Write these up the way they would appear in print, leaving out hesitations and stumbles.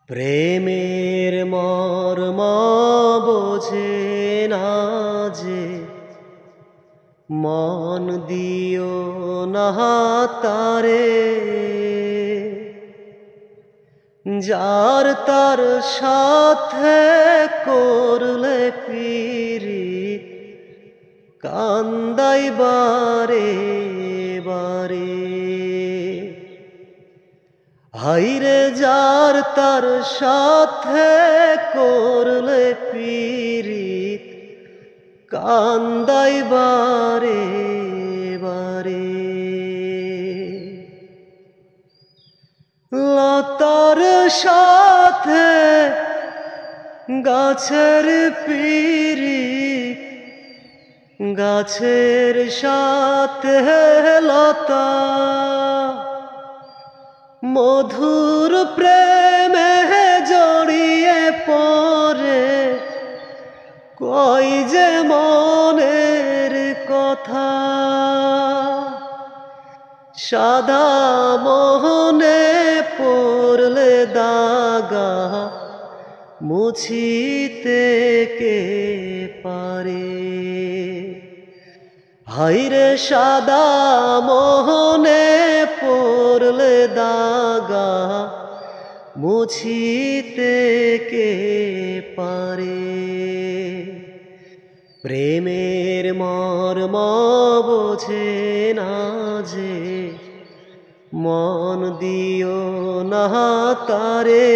প্রেমের মর্ম বোঝে না যে, মন দিও না তারে। যার তার সাথে করলে পীড়িত, কান্দাই বারে বারে। হাইরে যার তার সাথে করলে পীড়িত, কান্দাই বারে বারে। লতার সাথে গাছের পীড়িত, গাছের সাথে লতা। মধুর প্রেমে জড়িয়ে পড়ে, কই যে মনের কথা। সাদা মোহনে পড়লে দাগা, মুছিতে কে পারে। হাইরে সাদা মোহনে পড়লে দাগা, মুছিতে কে পারে। প্রেমের মর্ম বোঝে না যে, মন দিও না তারে।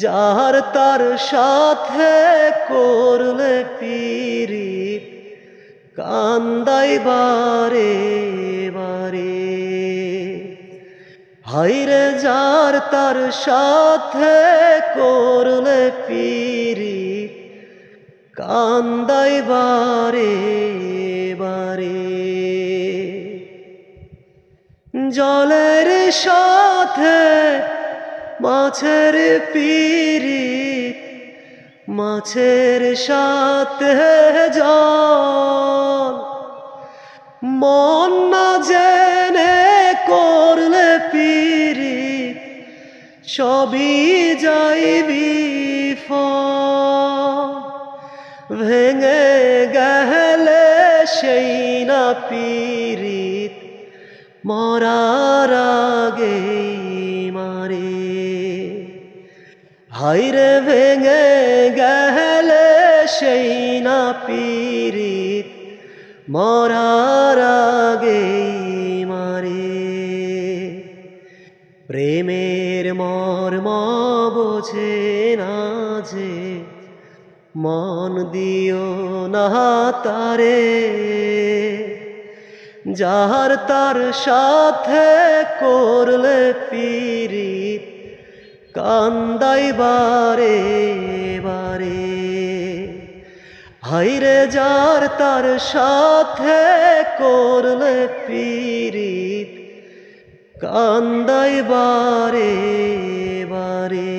যার তার সাথে করলে পীড়িত, কান্দাই বারে বারে। হাইরে যার তার সাথে করলে পীড়িত, কান্দাই বারে বারে। জলের সাথে মাছের পীড়িত, মাছের সাথে জল। মন না জেনে করলে পীড়িত, সবই যাই বিফল। ভেঙে গেলে সেই না পীড়িত, মরার আগে মারে। হাইরে ভেঙে গেলে সেই না পীড়িত, মরার আগে মারে। প্রেমের মর্ম বোঝে না যে, মন দিও না তারে। যার তার সাথে করলে পীড়িত, কান্দাই বারে বারে। হাইরে যার তার সাথে করলে পীড়িত, কান্দাই বারে বারে।